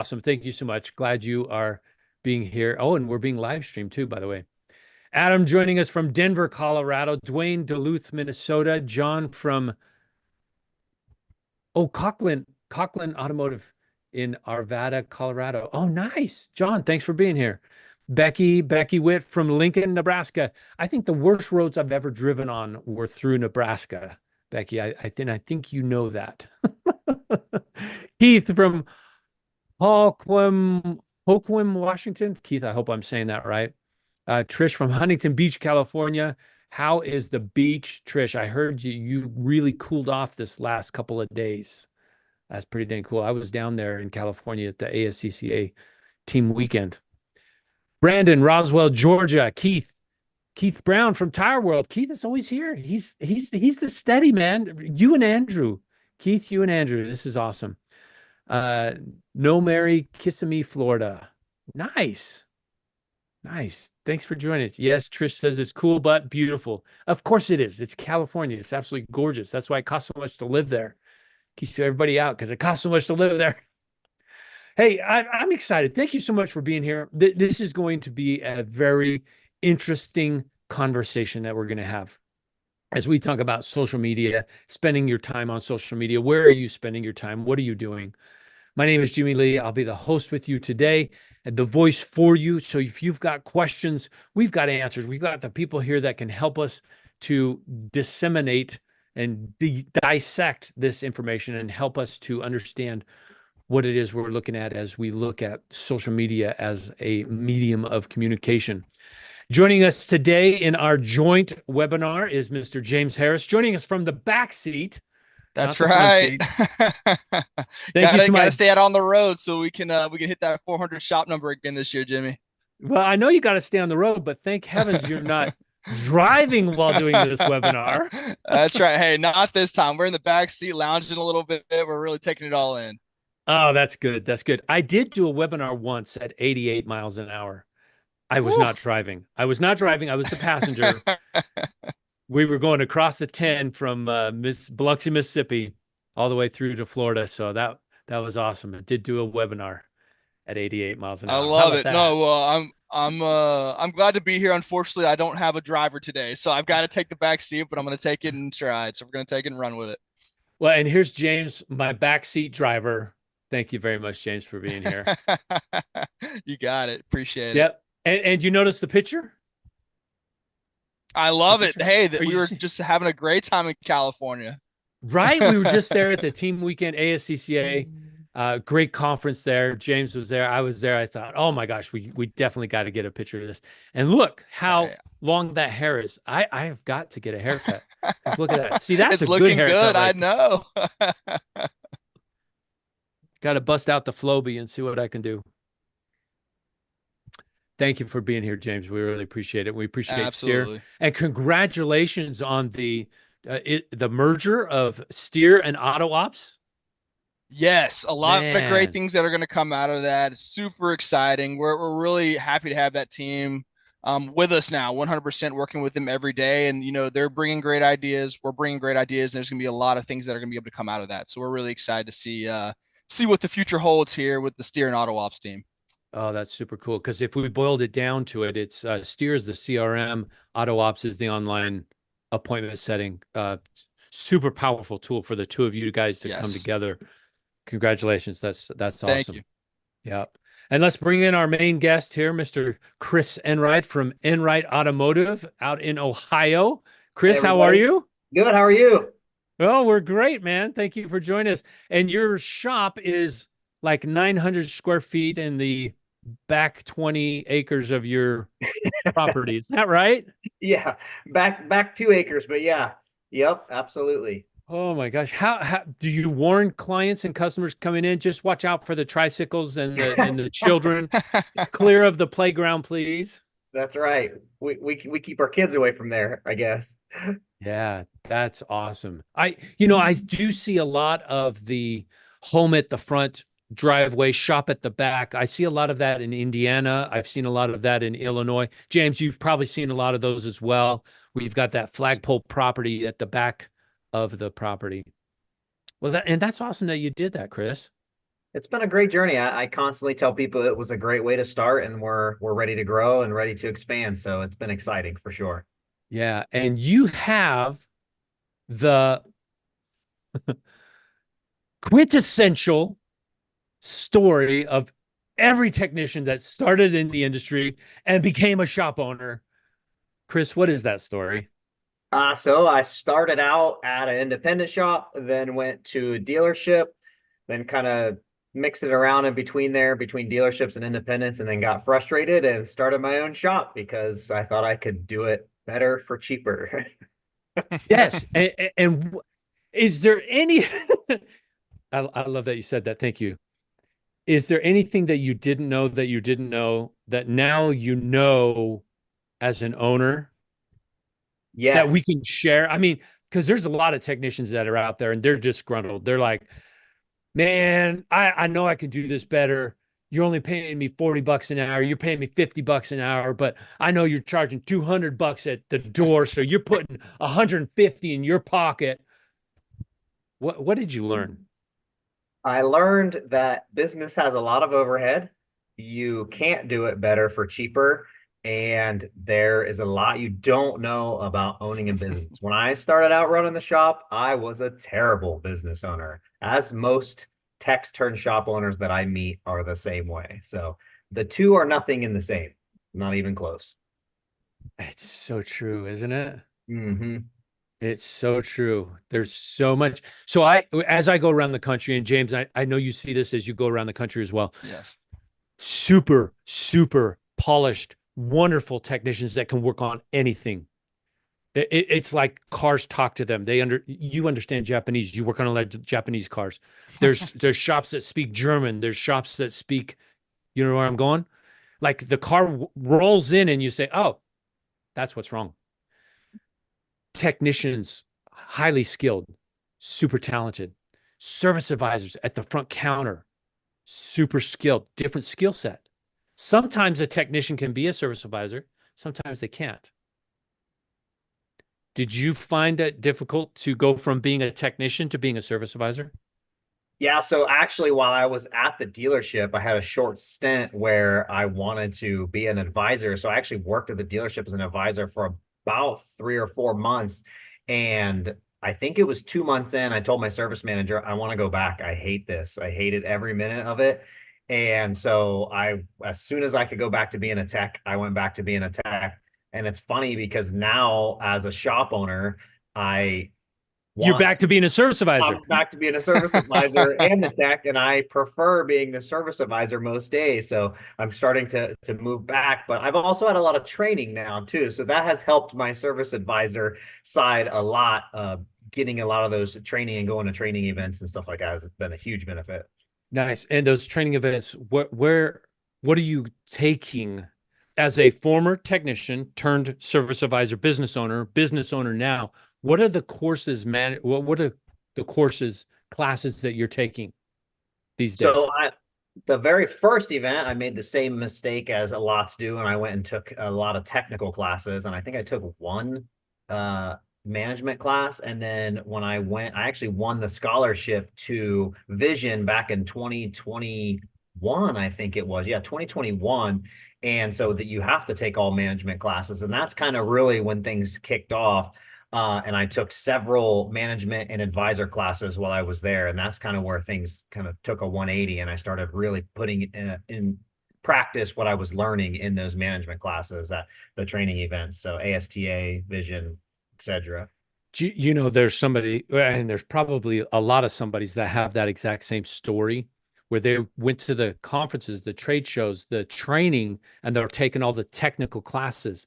awesome. Thank you so much. Glad you are being here. Oh, and we're being live streamed too, by the way. Adam joining us from Denver, Colorado. Dwayne, Duluth, Minnesota. John from Coughlin Automotive in Arvada, Colorado. Oh, nice. John, thanks for being here. Becky Witt from Lincoln, Nebraska. I think the worst roads I've ever driven on were through Nebraska. Becky, I think you know that. Keith from Holcomb, Washington. Keith, I hope I'm saying that right. Trish from Huntington Beach, California. How is the beach, Trish? I heard you really cooled off this last couple of days. That's pretty dang cool. I was down there in California at the ASCCA team weekend. Brandon, Roswell, Georgia. Keith Brown from Tire World. Keith is always here. He's the steady man. You and Andrew. Keith, you and Andrew. This is awesome. No Mary, Kissimmee, Florida. Nice. Nice. Thanks for joining us. Yes, Trish says it's cool, but beautiful. Of course it is. It's California. It's absolutely gorgeous. That's why it costs so much to live there. Keeps everybody out because it costs so much to live there. Hey, I'm excited. Thank you so much for being here. This is going to be a very interesting conversation that we're going to have as we talk about social media, spending your time on social media. Where are you spending your time? What are you doing? My name is Jimmy Lee. I'll be the host with you today, and the voice for you. So if you've got questions, we've got answers. We've got the people here that can help us to disseminate and dissect this information and help us to understand what it is we're looking at as we look at social media as a medium of communication. Joining us today in our joint webinar is Mr. James Harris, joining us from the back seat. That's right. Gotta stay out on the road so we can hit that 400 shop number again this year, Jimmy. Well, I know you got to stay on the road, but thank heavens you're not driving while doing this webinar. That's right. Hey, not this time. We're in the back seat, lounging a little bit. We're really taking it all in. Oh, that's good. That's good. I did do a webinar once at 88 miles an hour. I was not driving. I was the passenger. We were going across the 10 from Biloxi, Mississippi, all the way through to Florida. So that was awesome. I did do a webinar at 88 miles an hour. I love it. That? No, well, I'm glad to be here. Unfortunately, I don't have a driver today, so I've got to take the back seat, but I'm going to take it in stride. So we're going to take it and run with it. Well, and here's James, my backseat driver. Thank you very much, James, for being here. You got it. Appreciate it. Yep. And you notice the picture? I love it. Hey, we were just having a great time in California. Right? We were just there at the team weekend, ASCCA. Great conference there. James was there. I was there. I thought, oh my gosh, we definitely got to get a picture of this. And look how long that hair is. I have got to get a haircut. Just look at that. See, that's it's a looking good haircut. Right? I know. Got to bust out the Flowbee and see what I can do. Thank you for being here, James. We really appreciate it. We appreciate Steer. And congratulations on the merger of Steer and Auto Ops. Yes, a lot of great things that are going to come out of that. It's super exciting. We're really happy to have that team with us now, 100% working with them every day. And, you know, they're bringing great ideas. We're bringing great ideas. And there's going to be a lot of things that are going to be able to come out of that. So we're really excited to see what the future holds here with the Steer and Auto Ops team. Oh, that's super cool. Because if we boiled it down to it, it's Steer is the CRM, Auto Ops is the online appointment setting. Super powerful tool for the two of you guys to come together. Congratulations. That's awesome. Thank you. Yeah. And let's bring in our main guest here, Mr. Chris Enright from Enright Automotive out in Ohio. Chris, how are you? Good. How are you? Oh, we're great, man. Thank you for joining us. And your shop is like 900 square feet in the back 20 acres of your property. Is that right? Yeah. Back 2 acres, but yeah. Yep, absolutely. Oh my gosh. How do you warn clients and customers coming in? Just watch out for the tricycles and the children. Clear of the playground, please. That's right. We keep our kids away from there, I guess. Yeah, that's awesome. I do see a lot of the home at the front, driveway, shop at the back. I see a lot of that in Indiana. I've seen a lot of that in Illinois. James, you've probably seen a lot of those as well. We've got that flagpole property at the back of the property. Well, that's awesome that you did that, Chris. It's been a great journey. I constantly tell people it was a great way to start, and we're ready to grow and ready to expand. So it's been exciting for sure. Yeah. And you have the quintessential story of every technician that started in the industry and became a shop owner. Chris, what is that story? So I started out at an independent shop, then went to a dealership, then kind of mixed it around in between there, between dealerships and independents, and then got frustrated and started my own shop because I thought I could do it better for cheaper. Yes. And is there any, I love that you said that. Thank you. Is there anything that you didn't know that you didn't know that now you know as an owner that we Yes. can share? I mean, because there's a lot of technicians that are out there and they're disgruntled. They're like, man, I know I can do this better. You're only paying me $40 an hour. You're paying me $50 an hour, but I know you're charging $200 at the door. So you're putting 150 in your pocket. What did you learn? I learned that business has a lot of overhead. You can't do it better for cheaper. And there is a lot you don't know about owning a business. When I started out running the shop, I was a terrible business owner, as most techs turned shop owners that I meet are the same way. So the two are nothing in the same, not even close. It's so true, isn't it? Hmm. It's so true. There's so much. So as I go around the country, and James, I know you see this as you go around the country as well. Yes. Super, super polished, wonderful technicians that can work on anything. It's like cars talk to them. You understand Japanese. You work on Japanese cars. There's shops that speak German. There's shops that speak, you know where I'm going? Like the car rolls in and you say, oh, that's what's wrong. Technicians, highly skilled, super talented. Service advisors at the front counter, super skilled, different skill set. Sometimes a technician can be a service advisor, sometimes they can't. Did you find it difficult to go from being a technician to being a service advisor? Yeah, so actually, while I was at the dealership, I had a short stint where I wanted to be an advisor. So I actually worked at the dealership as an advisor for about 3 or 4 months. And I think it was 2 months in, I told my service manager, I want to go back. I hate this. I hated every minute of it. And so as soon as I could go back to being a tech, I went back to being a tech. And it's funny because now as a shop owner, I You're want back to being a service advisor. I'm back to being a service advisor and the tech, and I prefer being the service advisor most days. So I'm starting to move back, but I've also had a lot of training now too. So that has helped my service advisor side a lot. Getting a lot of those training and going to training events and stuff like that has been a huge benefit. Nice. And those training events, what are you taking as a former technician turned service advisor, business owner now? What are the courses, man? What are the courses, classes that you're taking these days? So the very first event, I made the same mistake as a lot do, and I went and took a lot of technical classes, and I think I took one management class. And then when I went, I actually won the scholarship to Vision back in 2021, I think it was. Yeah, 2021. And so that you have to take all management classes. And that's kind of really when things kicked off. And I took several management and advisor classes while I was there. And that's kind of where things kind of took a 180. And I started really putting in practice what I was learning in those management classes at the training events. So ASTA, Vision, etc. You know, there's somebody, and there's probably a lot of somebodies that have that exact same story where they went to the conferences, the trade shows, the training, and they're taking all the technical classes.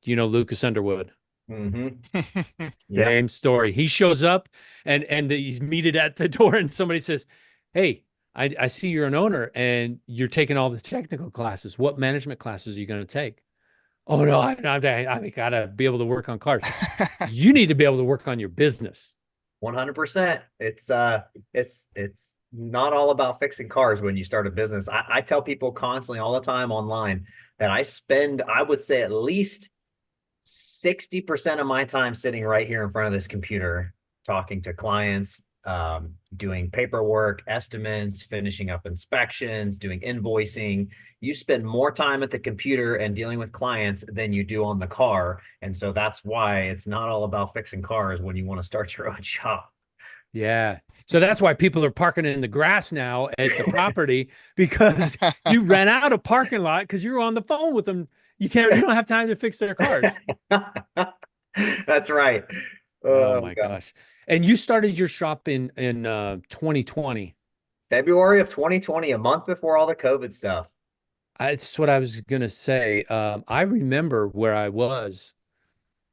Do you know Lucas Underwood? Mm-hmm. Same story. He shows up and he's meted at the door, and somebody says, "Hey, I see you're an owner and you're taking all the technical classes. What management classes are you going to take?" Oh no, I gotta be able to work on cars. You need to be able to work on your business. 100%. It's not all about fixing cars when you start a business. I tell people constantly all the time online that I would say at least 60% of my time sitting right here in front of this computer, talking to clients, doing paperwork, estimates, finishing up inspections, doing invoicing. You spend more time at the computer and dealing with clients than you do on the car. And so that's why it's not all about fixing cars when you want to start your own shop. Yeah. So that's why people are parking in the grass now at the property, because you ran out of parking lot because you're on the phone with them. You don't have time to fix their cars. That's right. Oh my gosh. And you started your shop in 2020. February of 2020, a month before all the COVID stuff. That's what I was gonna say. I remember where I was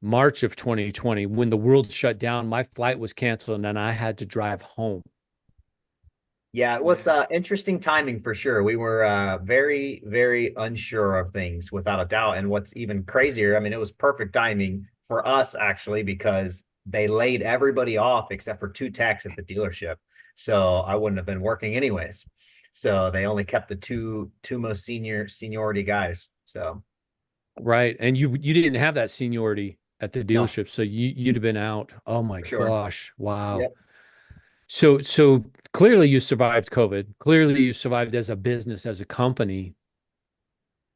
March of 2020 when the world shut down. My flight was canceled and I had to drive home. Yeah, it was interesting timing for sure. We were very, very unsure of things without a doubt. And what's even crazier, I mean, it was perfect timing for us actually, because they laid everybody off except for 2 techs at the dealership. So I wouldn't have been working anyways. So they only kept the two most seniority guys. So right. And you didn't have that seniority at the no, dealership, so you'd have been out. Oh my for sure. gosh. Wow. Yep. So clearly you survived COVID. Clearly you survived as a business, as a company.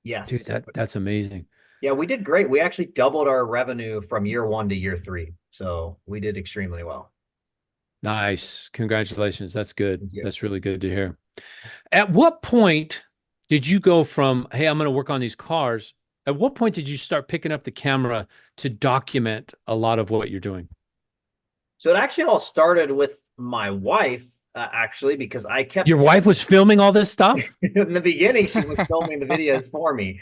Dude, Yes. that's amazing. Yeah, we did great. We actually doubled our revenue from year 1 to year 3. So we did extremely well. Nice. Congratulations. That's good. Thank you. That's really good to hear. At what point did you go from, hey, I'm going to work on these cars? At what point did you start picking up the camera to document a lot of what you're doing? So it actually all started with my wife, actually, because I kept Your wife was filming all this stuff? in the beginning, she was filming the videos for me.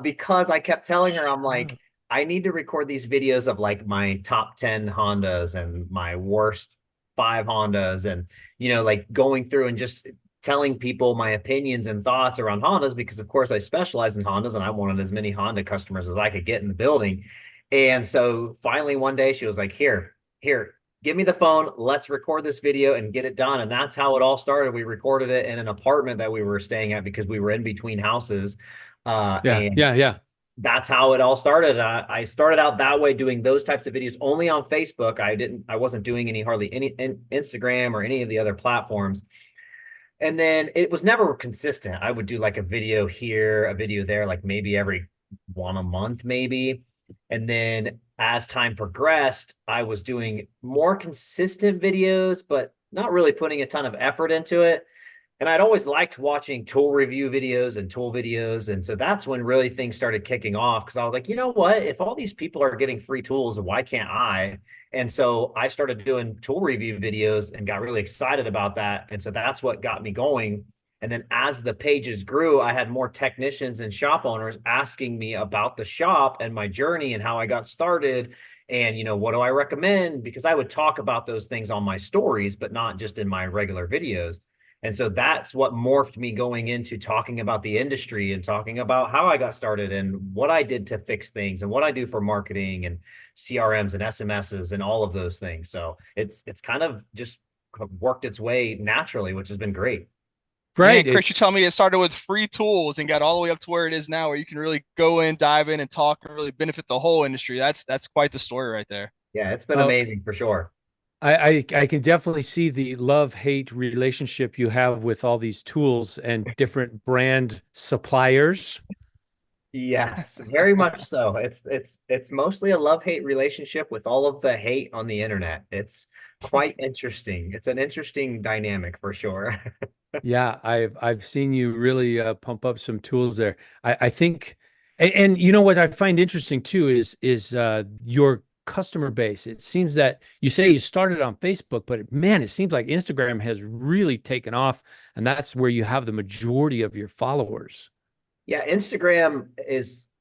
Because I kept telling her, I'm like, I need to record these videos of like my top 10 Hondas and my worst 5 Hondas, and like going through and just telling people my opinions and thoughts around Hondas, because of course I specialize in Hondas and I wanted as many Honda customers as I could get in the building. And so finally one day she was like, here, give me the phone, let's record this video and get it done. And that's how it all started. We recorded it in an apartment that we were staying at because we were in between houses. Yeah. That's how it all started. I started out that way, doing those types of videos only on Facebook. I wasn't doing hardly any Instagram or any of the other platforms. And then it was never consistent. I would do like a video here, a video there, like maybe every one a month, maybe. And then as time progressed, I was doing more consistent videos, but not really putting a ton of effort into it. And I'd always liked watching tool review videos and tool videos. And so that's when really things started kicking off, because I was like, you know what? If all these people are getting free tools, why can't I? And so I started doing tool review videos and got really excited about that. And so that's what got me going. And then as the pages grew, I had more technicians and shop owners asking me about the shop and my journey and how I got started. And, what do I recommend? Because I would talk about those things on my stories, but not just in my regular videos. And so that's what morphed me going into talking about the industry and talking about how I got started and what I did to fix things and what I do for marketing and CRMs and SMSs and all of those things. So it's kind of just worked its way naturally, which has been great. Right. Man, Chris, you tell me it started with free tools and got all the way up to where it is now, where you can really go in, dive in and talk and really benefit the whole industry. That's quite the story right there. Yeah, it's been amazing for sure. I can definitely see the love-hate relationship you have with all these tools and different brand suppliers. Yes, very much so. It's mostly a love-hate relationship with all of the hate on the internet. It's quite interesting. It's an interesting dynamic for sure. Yeah, I've seen you really pump up some tools there. I think, and you know what I find interesting too is your customer base. It seems that you say you started on Facebook, but man, it seems like Instagram has really taken off, and that's where you have the majority of your followers. Yeah, Instagram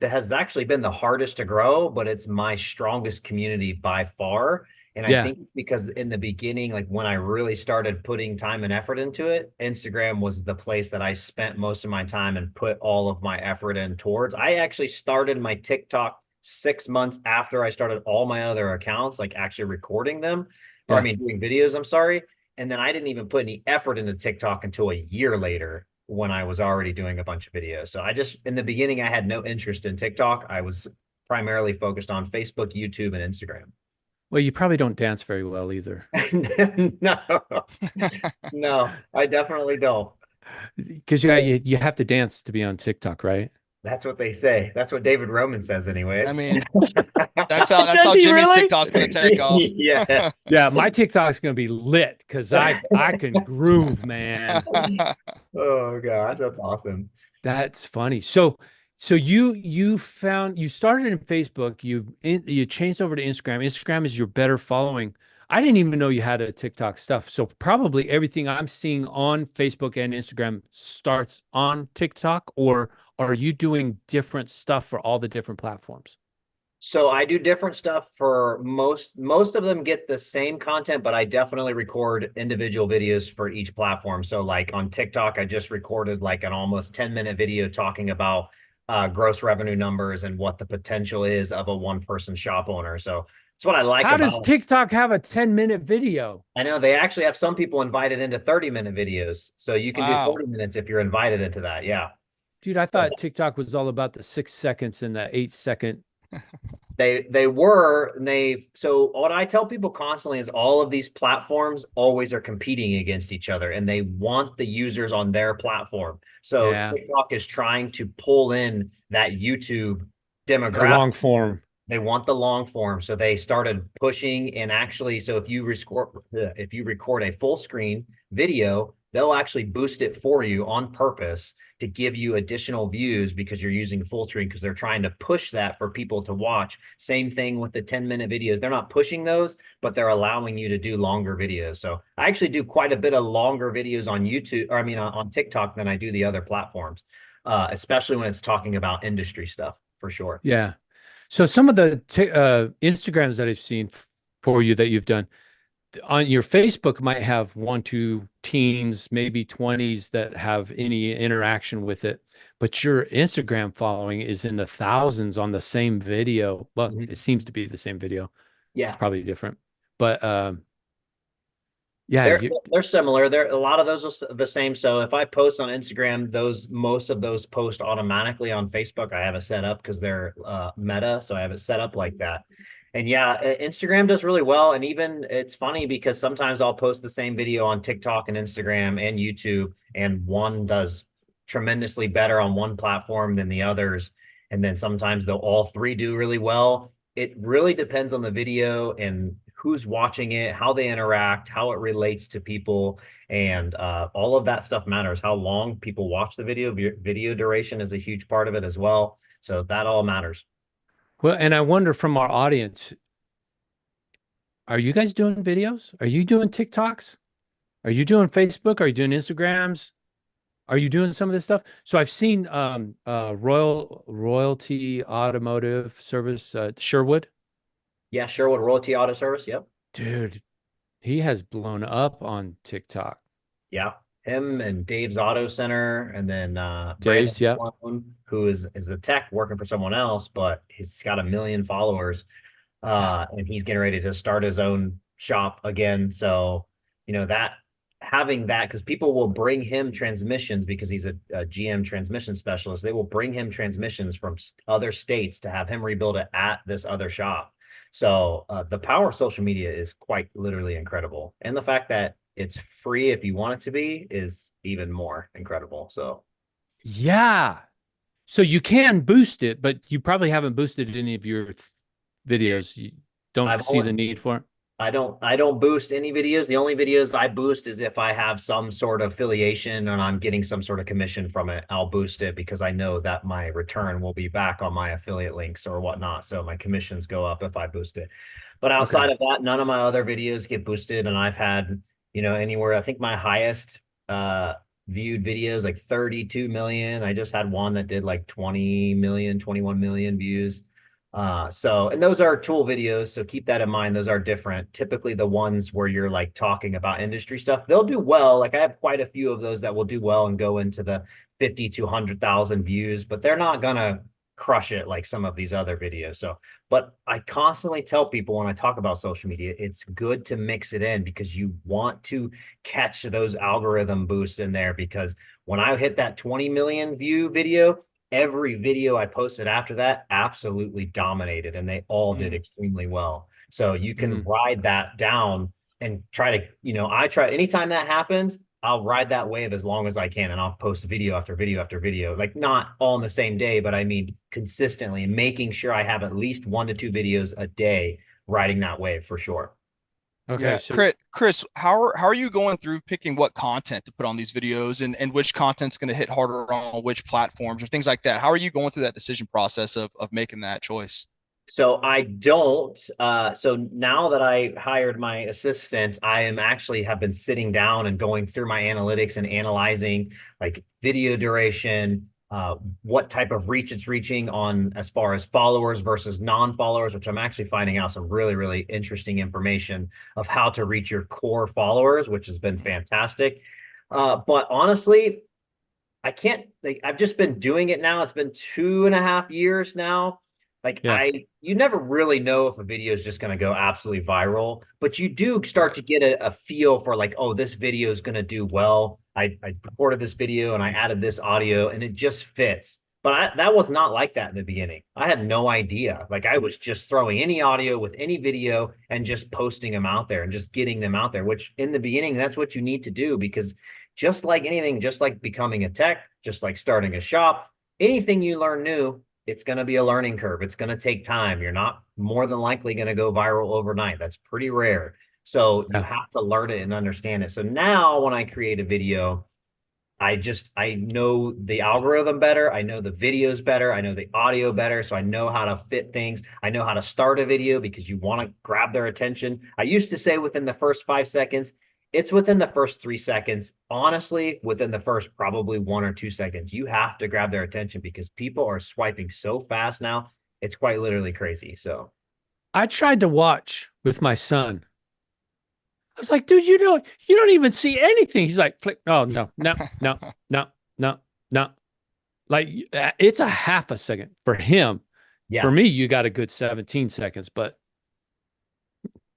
has actually been the hardest to grow, but it's my strongest community by far. And I think it's because in the beginning, like when I really started putting time and effort into it, Instagram was the place that I spent most of my time and put all of my effort in towards. I actually started my TikTok 6 months after I started all my other accounts, like actually recording them, or I mean, doing videos, I'm sorry. And then I didn't even put any effort into TikTok until a year later when I was already doing a bunch of videos. So in the beginning, I had no interest in TikTok. I was primarily focused on Facebook, YouTube, and Instagram. Well, you probably don't dance very well either. No, no, I definitely don't. Because you have to dance to be on TikTok, right? That's what they say. That's what David Roman says, I anyways. mean, that's Does how he Jimmy's really? TikTok's gonna take off. Yes. Yeah, my TikTok's gonna be lit because I can groove, man. Oh gosh, that's awesome. That's funny. So you found you started in Facebook, you changed over to Instagram. Instagram is your better following. I didn't even know you had a TikTok stuff. So probably everything I'm seeing on Facebook and Instagram starts on TikTok, or are you doing different stuff for all the different platforms? So I do different stuff for most of them get the same content, but I definitely record individual videos for each platform. So like on TikTok, I just recorded like an almost 10-minute video talking about gross revenue numbers and what the potential is of a one-person shop owner. So it's what I like How does about. TikTok have a 10-minute video? I know they actually have some people invited into 30-minute videos. So you can do Wow. 40 minutes if you're invited into that. Yeah. Dude, I So thought TikTok was all about the 6 seconds and the 8 second. they were and they so what I tell people constantly is all of these platforms always are competing against each other and they want the users on their platform. So Yeah, TikTok is trying to pull in that YouTube the demographic. long form. They want the long form. So they started pushing and actually, so if you record a full screen video, they'll actually boost it for you on purpose to give you additional views because you're using full screen because they're trying to push that for people to watch. Same thing with the 10-minute videos. They're not pushing those, but they're allowing you to do longer videos. So I actually do quite a bit of longer videos on YouTube, or I mean on TikTok than I do the other platforms, especially when it's talking about industry stuff for sure. Yeah. So some of the Instagrams that I've seen for you that you've done on your Facebook might have one, two teens, maybe 20s that have any interaction with it, but your Instagram following is in the thousands on the same video. Well, Mhm. it seems to be the same video. Yeah. It's probably different, but yeah, They're similar. They're a lot of those are the same. So if I post on Instagram, most of those post automatically on Facebook. I have it set up because they're Meta, so I have it set up like that. And yeah, Instagram does really well. And even it's funny because sometimes I'll post the same video on TikTok and Instagram and YouTube, and one does tremendously better on one platform than the others. And then sometimes they'll all three do really well. It really depends on the video and who's watching it, how they interact, how it relates to people, and all of that stuff matters. How long people watch the video, video duration is a huge part of it as well. So that all matters. well, and I wonder from our audience, are you guys doing videos? Are you doing TikToks? Are you doing Facebook? Are you doing Instagrams? Are you doing some of this stuff? So I've seen Royalty Automotive Service, Sherwood. Yeah, Sherwood Royalty Auto Service. Yep. Dude, he has blown up on TikTok. Yeah. Him and Dave's Auto Center, and then Brandon Dave's, yeah. Sloan, who is a tech working for someone else, but he's got 1 million followers. And he's getting ready to start his own shop again. So, that having that, because people will bring him transmissions because he's a GM transmission specialist. They will bring him transmissions from other states to have him rebuild it at this other shop. So the power of social media is quite literally incredible. And the fact that it's free if you want it to be is even more incredible. So Yeah. So you can boost it, but you probably haven't boosted any of your videos. You don't I've see only, the need for it. I don't boost any videos. The only videos I boost is if I have some sort of affiliation and I'm getting some sort of commission from it. I'll boost it because I know that my return will be back on my affiliate links or whatnot. So my commissions go up if I boost it. But outside Okay. of that, none of my other videos get boosted. And I've had, anywhere, I think my highest viewed videos like 32 million. I just had one that did like 20 million, 21 million views. And those are tool videos, so keep that in mind. Those are different. Typically the ones where you're like talking about industry stuff, they'll do well. Like I have quite a few of those that will do well and go into the 50 to 100,000 views, but they're not gonna crush it like some of these other videos. So, but I constantly tell people when I talk about social media, it's good to mix it in because you want to catch those algorithm boosts in there. Because when I hit that 20 million view video, every video I posted after that absolutely dominated and they all did extremely well So you can ride that down and try to, I try anytime that happens, I'll ride that wave as long as I can, and I'll post video after video after video, like not all in the same day, but I mean consistently, making sure I have at least 1 to 2 videos a day riding that wave for sure. Okay. Yeah. So Chris, how are you going through picking what content to put on these videos and which content's going to hit harder on which platforms or things like that? How are you going through that decision process of making that choice? So I don't. So now that I hired my assistant, I am actually have been sitting down and going through my analytics and analyzing like video duration, what type of reach it's reaching on as far as followers versus non-followers, which I'm actually finding out some really, really interesting information of how to reach your core followers, which has been fantastic. But honestly, I can't like I've just been doing it now. It's been 2.5 years now. Like yeah. you never really know if a video is just going to go absolutely viral, but you do start to get a feel for like, oh, this video is going to do well. I recorded this video and I added this audio and it just fits. But that was not like that in the beginning. I had no idea. Like I was just throwing any audio with any video and just posting them out there and just getting them out there, which in the beginning, that's what you need to do because just like anything, just like becoming a tech, just like starting a shop, anything you learn new, it's going to be a learning curve. It's going to take time. You're not more than likely going to go viral overnight. That's pretty rare. So you have to learn it and understand it. So now when I create a video, I know the algorithm better. I know the videos better. I know the audio better. So I know how to fit things. I know how to start a video because you want to grab their attention. I used to say within the first 5 seconds. It's within the first 3 seconds. Honestly, within the first probably 1 or 2 seconds, you have to grab their attention because people are swiping so fast now. It's quite literally crazy. So I tried to watch with my son. I was like, dude, you don't even see anything. He's like, flick. Oh, no, no, no, no, no, no. Like it's a half a second for him. yeah. For me, you got a good 17 seconds, but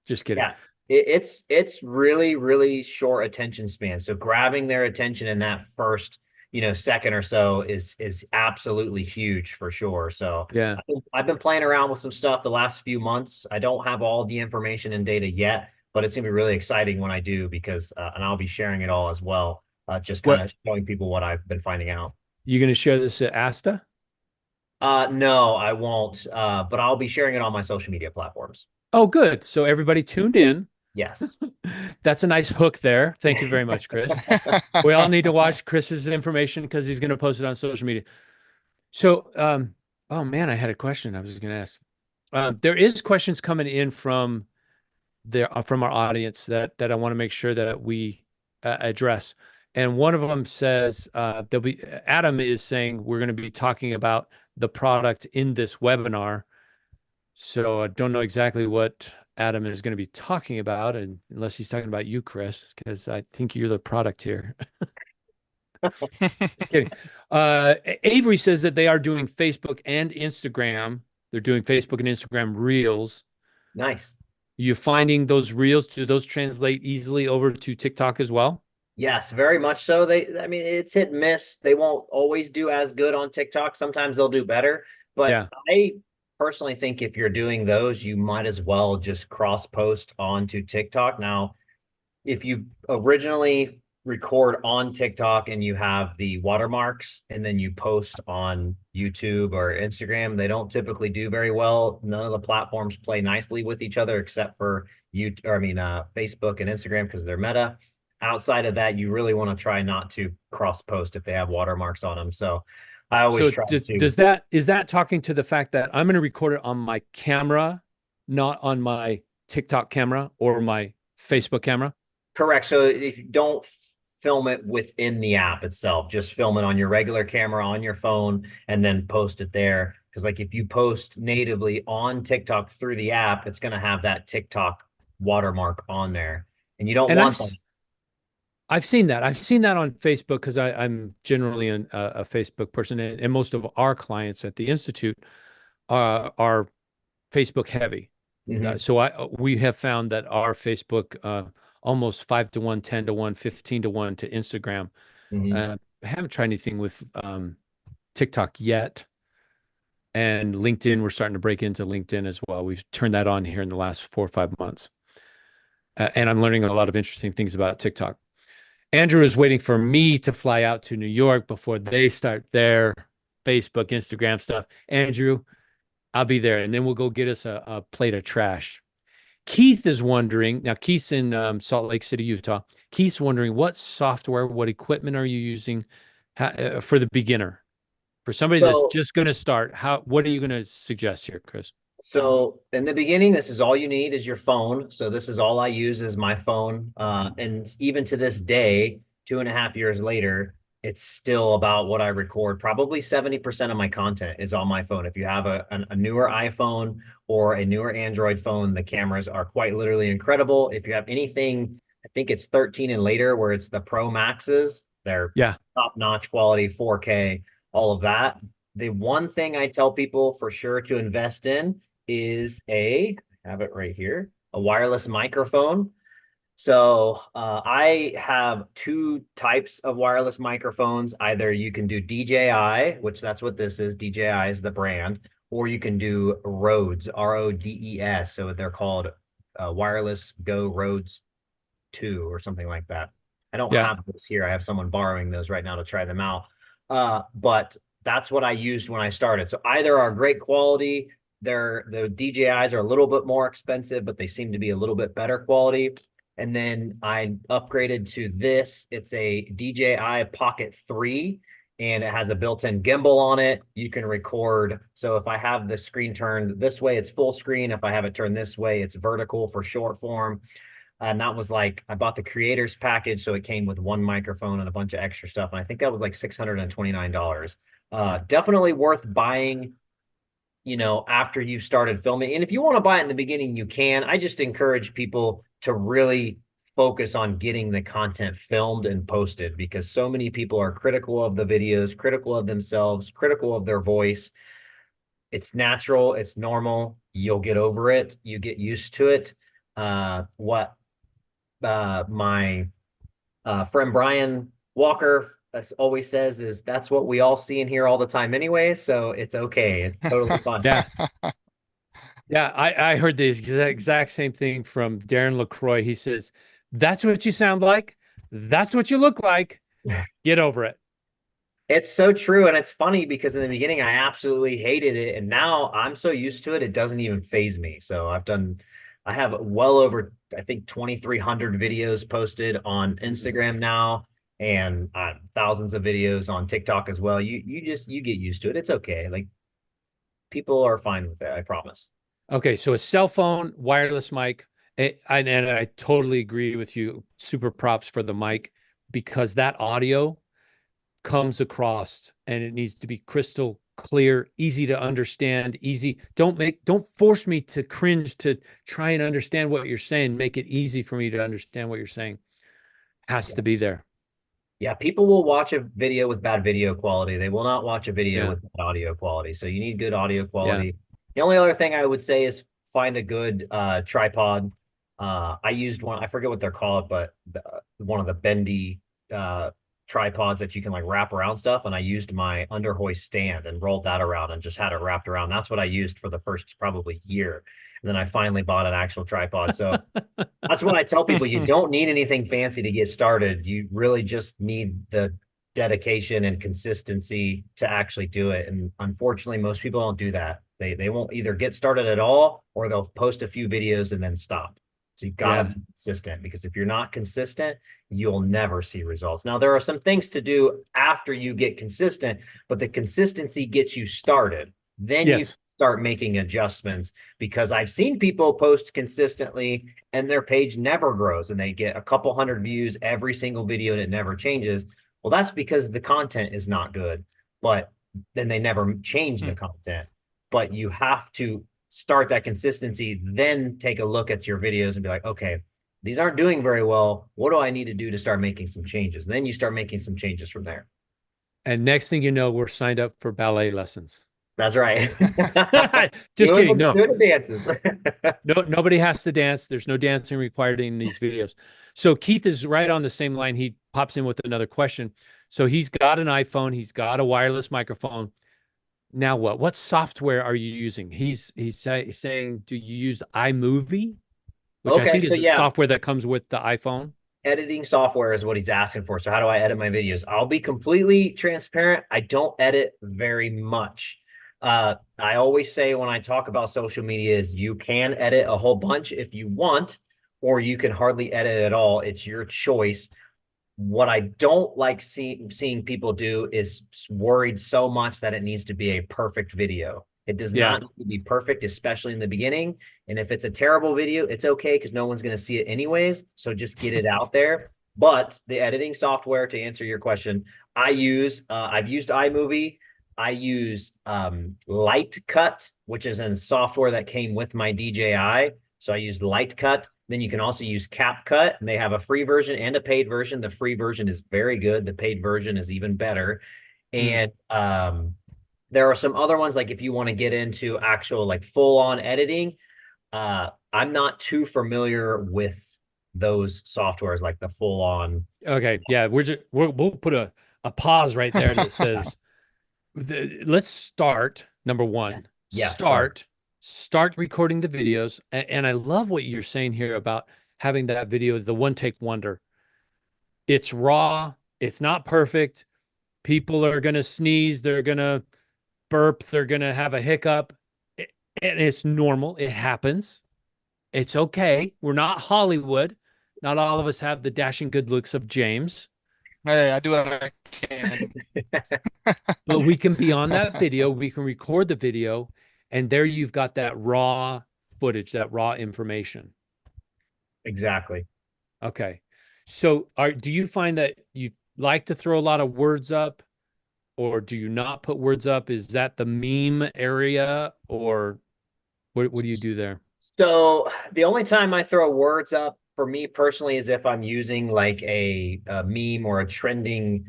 just kidding. Yeah. It's really, really short attention span. So grabbing their attention in that first, second or so is absolutely huge for sure. So Yeah. I've been playing around with some stuff the last few months. I don't have all the information and data yet, but it's gonna be really exciting when I do because and I'll be sharing it all as well. Just kind of showing people what I've been finding out. You going to share this at Asta? No, I won't. But I'll be sharing it on my social media platforms. Oh, good. So everybody tuned in. Yes. That's a nice hook there. Thank you very much, Chris. We all need to watch Chris's information because he's going to post it on social media. So, oh man, I had a question I was going to ask. There is questions coming in from our audience that I want to make sure that we address. And one of them says Adam is saying we're going to be talking about the product in this webinar. So I don't know exactly what Adam is going to be talking about, and unless he's talking about you, Chris, because I think you're the product here. Just kidding. Avery says that they are doing Facebook and Instagram. They're doing Facebook and Instagram Reels. Nice. You finding those Reels, do those translate easily over to TikTok as well? Yes, very much so. I mean, it's hit and miss. They won't always do as good on TikTok. Sometimes they'll do better. But Yeah. I personally think if you're doing those, you might as well just cross post onto TikTok. Now, if you originally record on TikTok and you have the watermarks and then you post on YouTube or Instagram, they don't typically do very well. None of the platforms play nicely with each other except for Facebook and Instagram because they're Meta. Outside of that, you really want to try not to cross post if they have watermarks on them. So I always try to. Is that talking to the fact that I'm going to record it on my camera, not on my TikTok camera or my Facebook camera? Correct. So if you don't film it within the app itself, just film it on your regular camera on your phone and then post it there. Because like if you post natively on TikTok through the app, it's going to have that TikTok watermark on there. And you don't want that. I've seen that. I've seen that on Facebook because I'm generally a Facebook person, and most of our clients at the Institute are Facebook heavy. Mm-hmm. So we have found that our Facebook almost 5-to-1, 10-to-1, 15-to-1 to Instagram. Mm-hmm. I haven't tried anything with TikTok yet. and LinkedIn. We're starting to break into LinkedIn as well. We've turned that on here in the last 4 or 5 months. And I'm learning a lot of interesting things about TikTok. Andrew is waiting for me to fly out to New York before they start their Facebook, Instagram stuff. Andrew, I'll be there, and then we'll go get us a plate of trash. Keith is wondering, now Keith's in Salt Lake City, Utah. Keith's wondering, what software, what equipment are you using for the beginner? For somebody that's just going to start, what are you going to suggest here, Chris? So in the beginning, this is all you need is your phone. So this is all I use is my phone. And even to this day, 2.5 years later, it's still about what I record. Probably 70% of my content is on my phone. If you have a newer iPhone or a newer Android phone, the cameras are quite literally incredible. If you have anything, I think it's 13 and later, where it's the Pro Maxes, they're top-notch quality, 4K, all of that. The one thing I tell people for sure to invest in is I have it right here, a wireless microphone. So I have 2 types of wireless microphones. Either you can do DJI, which that's what this is. DJI is the brand, or you can do Rhodes, RODES. So they're called Wireless Go Rhodes 2 or something like that. I don't have those here. I have someone borrowing those right now to try them out. But that's what I used when I started. So either are great quality, the DJIs are a little bit more expensive, but they seem to be a little bit better quality. And then I upgraded to this. It's a DJI Pocket 3, and it has a built-in gimbal on it. You can record. So if I have the screen turned this way, it's full screen. If I have it turned this way, it's vertical for short form. And that was like, I bought the creators package. So it came with 1 microphone and a bunch of extra stuff. And I think that was like $629. Definitely worth buying, after you've started filming. And if you want to buy it in the beginning, you can. I just encourage people to really focus on getting the content filmed and posted, because so many people are critical of the videos, critical of themselves, critical of their voice. It's natural. It's normal. You'll get over it. You get used to it. What my friend Brian Walker always says is, that's what we all see and hear all the time anyway, so it's okay. It's totally fine. Yeah, I heard the exact same thing from Darren LaCroix. He says, that's what you sound like. That's what you look like. Get over it. It's so true. And it's funny because in the beginning, I absolutely hated it. And now I'm so used to it, it doesn't even faze me. So I have well over, I think, 2,300 videos posted on Instagram now, and thousands of videos on TikTok as well. You get used to it. It's okay. Like, people are fine with it, I promise. Okay, so a cell phone, wireless mic, and I totally agree with you. Super props for the mic, because that audio comes across and it needs to be crystal clear, easy to understand, easy. Don't force me to cringe to try and understand what you're saying. Make it easy for me to understand what you're saying. Has to be there. Yeah, people will watch a video with bad video quality. They will not watch a video with bad audio quality. So you need good audio quality. Yeah. The only other thing I would say is find a good tripod. I used one, I forget what they're called, but one of the bendy tripods that you can like wrap around stuff. And I used my underhoist stand and rolled that around and just had it wrapped around. That's what I used for the first probably year. And then I finally bought an actual tripod. So that's what I tell people. You don't need anything fancy to get started. You really just need the dedication and consistency to actually do it. And unfortunately, most people don't do that. They won't either get started at all, or they'll post a few videos and then stop. So you've got to be consistent, because if you're not consistent, you'll never see results. Now, there are some things to do after you get consistent, but the consistency gets you started. Then you start making adjustments, because I've seen people post consistently and their page never grows and they get a couple hundred views every single video and it never changes. Well, that's because the content is not good, but then they never change the content. But you have to start that consistency, then take a look at your videos and be like, okay, these aren't doing very well. What do I need to do to start making some changes? And then you start making some changes from there. And next thing you know, we're signed up for ballet lessons. That's right. Just kidding. No. Dances. No, nobody has to dance. There's no dancing required in these videos. So Keith is right on the same line. He pops in with another question. So he's got an iPhone. He's got a wireless microphone. Now what? What software are you using? Saying, do you use iMovie, which I Okay, think so is a yeah, software that comes with the iPhone? editing software is what he's asking for. So how do I edit my videos? I'll be completely transparent. I don't edit very much. I always say when I talk about social media is you can edit a whole bunch if you want, or you can hardly edit at all. It's your choice. What I don't like seeing people do is worried so much that it needs to be a perfect video. It does Yeah. not need to be perfect, especially in the beginning. And if it's a terrible video, it's okay because no one's going to see it anyways. So just get it out there. But the editing software, to answer your question, I've used iMovie. I use Lightcut, which is a software that came with my DJI. So I use Lightcut. Then you can also use CapCut, and they have a free version and a paid version. The free version is very good. The paid version is even better. And there are some other ones, like if you want to get into actual like full-on editing, I'm not too familiar with those softwares, like the full-on. Okay. Yeah. We'll put a pause right there that says, let's start. Number one, Yes, start recording the videos. And I love what you're saying here about having that video, the one take wonder. It's raw. It's not perfect. People are going to sneeze. They're going to burp. They're going to have a hiccup. And it's normal. It happens. It's okay. We're not Hollywood. Not all of us have the dashing good looks of James. Hey, I do what I can. But we can be on that video. We can record the video. And there you've got that raw footage, that raw information. Exactly. Okay. So do you find that you like to throw a lot of words up, or do you not put words up? Is that the meme area, or what do you do there? So the only time I throw words up for me personally is if I'm using like a meme or a trending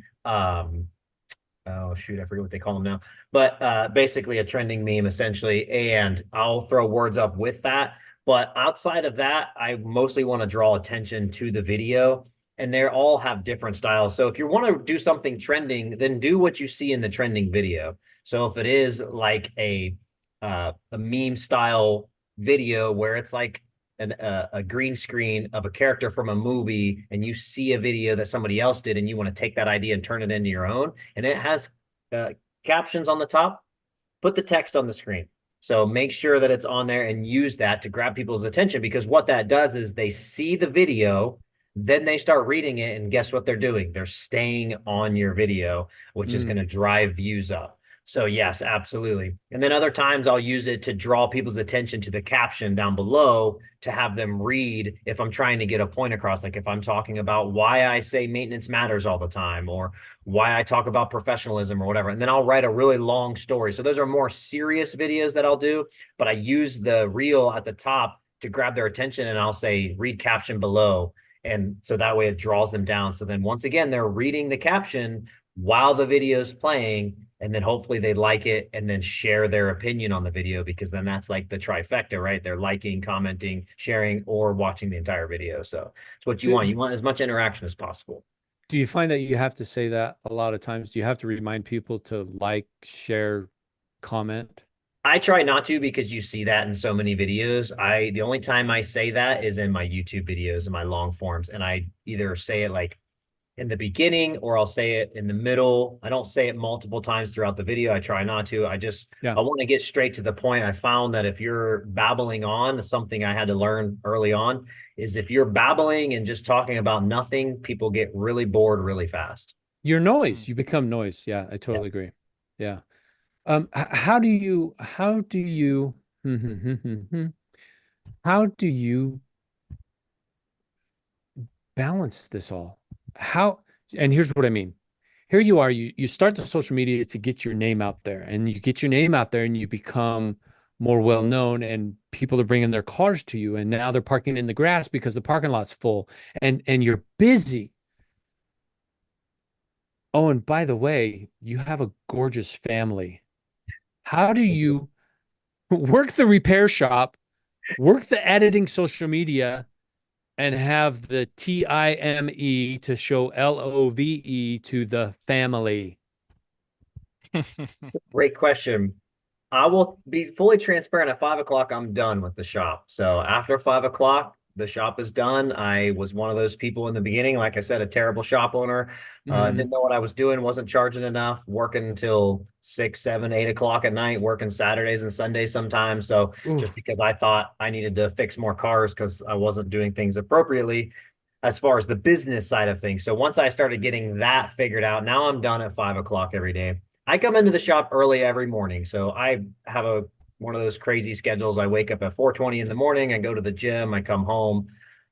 oh shoot, I forget what they call them now, but basically a trending meme essentially, and I'll throw words up with that. But outside of that, I mostly want to draw attention to the video, and they all have different styles. So if you want to do something trending, then do what you see in the trending video. So if it is like a meme style video where it's like a green screen of a character from a movie, and you see a video that somebody else did and you want to take that idea and turn it into your own, and it has captions on the top, put the text on the screen. So make sure that it's on there and use that to grab people's attention, because what that does is they see the video, then they start reading it, and guess what they're doing? They're staying on your video, which is going to drive views up. So yes, absolutely. And then other times I'll use it to draw people's attention to the caption down below to have them read if I'm trying to get a point across, like if I'm talking about why I say maintenance matters all the time, or why I talk about professionalism or whatever. And then I'll write a really long story. So those are more serious videos that I'll do, but I use the reel at the top to grab their attention, and I'll say read caption below. And so that way it draws them down. So then once again, they're reading the caption while the video is playing, and then hopefully they like it and then share their opinion on the video, because then that's like the trifecta, right? They're liking, commenting, sharing, or watching the entire video. So it's what you want. You want as much interaction as possible. Do you find that you have to say that a lot of times? Do you have to remind people to like, share, comment? I try not to, because you see that in so many videos. The only time I say that is in my YouTube videos and my long forms. And I either say it like in the beginning, or I'll say it in the middle. I don't say it multiple times throughout the video. I try not to. I want to get straight to the point. I found that if you're babbling on, something I had to learn early on is if you're babbling and just talking about nothing, people get really bored really fast. Your noise, you become noise. Yeah, I totally agree. Yeah. How do you how do you balance this all? And here's what I mean. Here you are, you start the social media to get your name out there, and you get your name out there and you become more well known, and people are bringing their cars to you, and now they're parking in the grass because the parking lot's full, and you're busy. Oh, and by the way, you have a gorgeous family. How do you work the repair shop, work the editing social media, and have the TIME to show LOVE to the family? Great question. I will be fully transparent. At 5 o'clock, I'm done with the shop. So after 5 o'clock, the shop is done. I was one of those people in the beginning, like I said, a terrible shop owner. Mhm. Didn't know what I was doing, wasn't charging enough, working until 6, 7, 8 o'clock at night, working Saturdays and Sundays sometimes. So just Oof. because I thought I needed to fix more cars because I wasn't doing things appropriately as far as the business side of things. So once I started getting that figured out, now I'm done at 5 o'clock every day. I come into the shop early every morning. So I have one of those crazy schedules. I wake up at 4:20 in the morning, I go to the gym, I come home,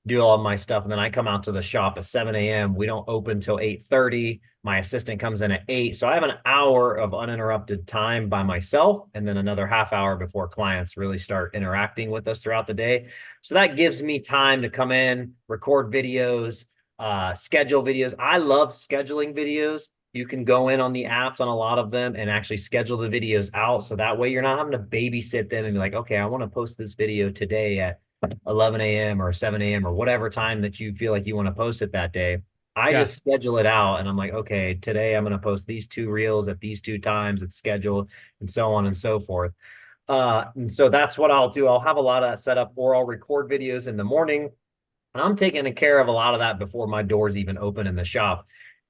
do all of my stuff, and then I come out to the shop at 7 a.m. We don't open till 8:30. My assistant comes in at 8. So I have an hour of uninterrupted time by myself, and then another half hour before clients really start interacting with us throughout the day. So that gives me time to come in, record videos, schedule videos. I love scheduling videos. You can go in on the apps on a lot of them and actually schedule the videos out. So that way you're not having to babysit them and be like, okay, I want to post this video today at 11 a.m. or 7 a.m. or whatever time that you feel like you want to post it that day. I Yeah. just schedule it out and I'm like, okay, today I'm going to post these 2 reels at these 2 times. It's scheduled and so on and so forth. And so that's what I'll do. I'll have a lot of that set up, or I'll record videos in the morning. And I'm taking care of a lot of that before my doors even open in the shop.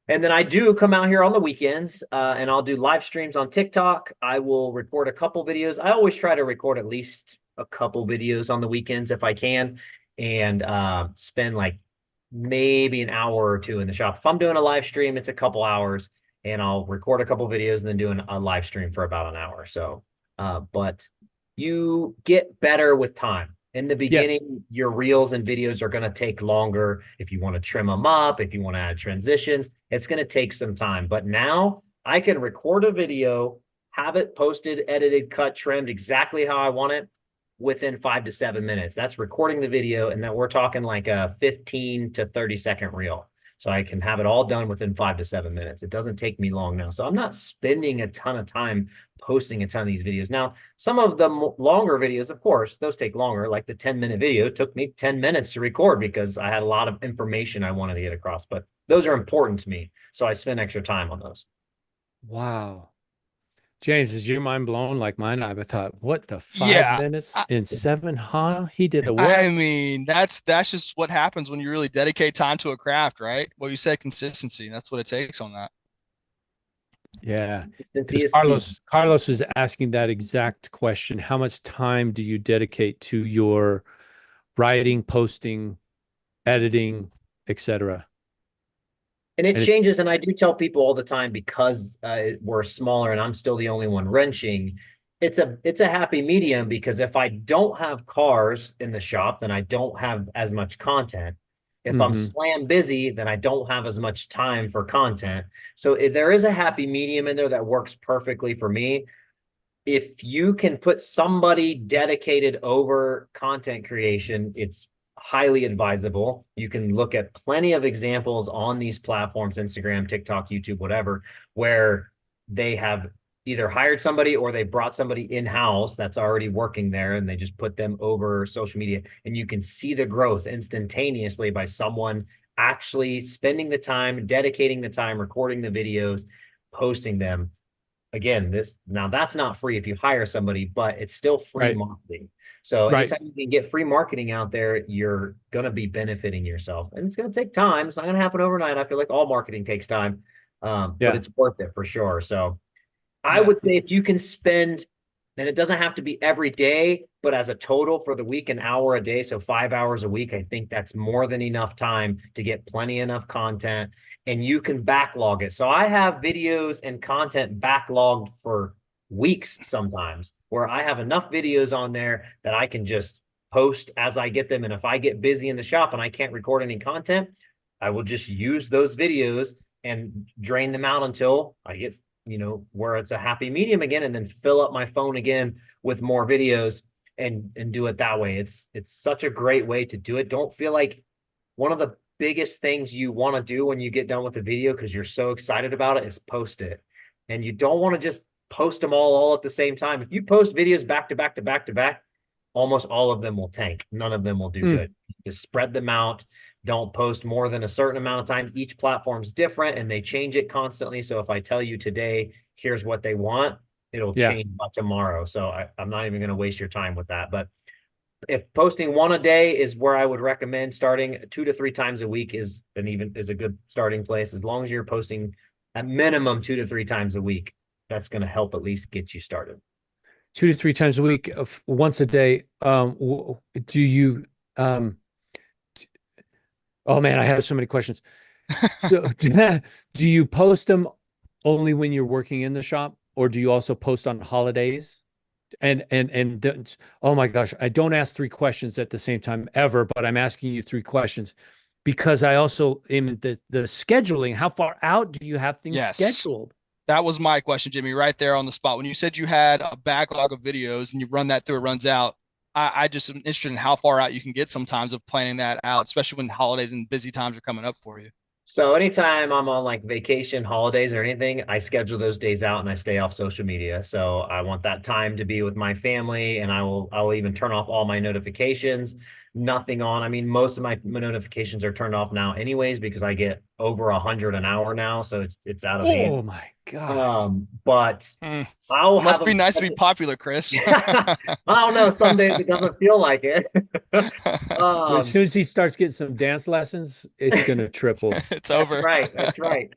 And then I do come out here on the weekends, and I'll do live streams on TikTok. I will record a couple videos. I always try to record at least a couple videos on the weekends if I can, and spend like maybe an hour or two in the shop. If I'm doing a live stream, it's a couple hours, and I'll record a couple videos and then do a live stream for about an hour. So, but you get better with time. In the Yes. beginning, your reels and videos are going to take longer. If you want to trim them up, if you want to add transitions, it's going to take some time. But now I can record a video, have it posted, edited, cut, trimmed exactly how I want it within 5 to 7 minutes. That's recording the video. And then we're talking like a 15 to 30-second reel. So I can have it all done within 5 to 7 minutes. It doesn't take me long now. So I'm not spending a ton of time posting a ton of these videos. Now, some of the longer videos, of course, those take longer. Like the 10-minute video took me 10 minutes to record because I had a lot of information I wanted to get across. But those are important to me. So I spend extra time on those. Wow. James, is your mind blown like mine? I thought, what the five Yeah. minutes in seven, huh? He did a I what? mean, that's just what happens when you really dedicate time to a craft, right? Well, you said consistency. That's what it takes on that. Yeah. Consistency Because is key. Carlos is asking that exact question. How much time do you dedicate to your writing, posting, editing, etc.? And it And it's changes. And I do tell people all the time, because we're smaller and I'm still the only one wrenching. It's a happy medium, because if I don't have cars in the shop, then I don't have as much content. If I'm mhm. slam busy, then I don't have as much time for content. So there is a happy medium in there that works perfectly for me. If you can put somebody dedicated over content creation, it's highly advisable. You can look at plenty of examples on these platforms, Instagram, TikTok, YouTube, whatever, where they have either hired somebody or they brought somebody in-house that's already working there, and they just put them over social media. And you can see the growth instantaneously by someone actually spending the time, dedicating the time, recording the videos, posting them. Again, that's not free if you hire somebody, but it's still free Right. marketing. So Right. anytime you can get free marketing out there, you're going to be benefiting yourself. And it's going to take time. It's not going to happen overnight. I feel like all marketing takes time, but Yeah. it's worth it for sure. So I Yeah. would say if you can spend, and it doesn't have to be every day, but as a total for the week, an hour a day, so 5 hours a week, I think that's more than enough time to get plenty enough content, and you can backlog it. So I have videos and content backlogged for weeks sometimes, where I have enough videos on there that I can just post as I get them. And if I get busy in the shop and I can't record any content, I will just use those videos and drain them out until I get, where it's a happy medium again, and then fill up my phone again with more videos and do it that way. It's such a great way to do it. Don't feel like one of the biggest things you want to do when you get done with the video, because you're so excited about it, is post it. And you don't want to just post them all at the same time. If you post videos back to back to back to back, almost all of them will tank. None of them will do Mm. good. Just spread them out. Don't post more than a certain amount of times. Each platform's different and they change it constantly. So if I tell you today here's what they want, it'll Yeah. change by tomorrow. So I'm not even going to waste your time with that. But if posting one a day is where I would recommend starting, 2 to 3 times a week is a good starting place. As long as you're posting at minimum 2 to 3 times a week, that's going to help at least get you started. 2 to 3 times a week, once a day. Do you, oh man, I have so many questions. So do you post them only when you're working in the shop, or do you also post on holidays? Oh my gosh, I don't ask 3 questions at the same time ever, but I'm asking you 3 questions because I also am the scheduling. How far out do you have things Yes. scheduled? That was my question, Jimmy, right there on the spot. When you said you had a backlog of videos and you run that through, it runs out. I just am interested in how far out you can get sometimes of planning that out, especially when holidays and busy times are coming up for you. So anytime I'm on like vacation, holidays, or anything, I schedule those days out and I stay off social media. So I want that time to be with my family, and I will even turn off all my notifications, nothing on. I mean, most of my notifications are turned off now anyways, because I get over 100 an hour now. So it's out of hand. Oh my gosh. But I'll have Must be them. nice to be popular, Chris. I don't know. Some days it doesn't feel like it. As soon as he starts getting some dance lessons, it's gonna triple. It's over. Right. That's right.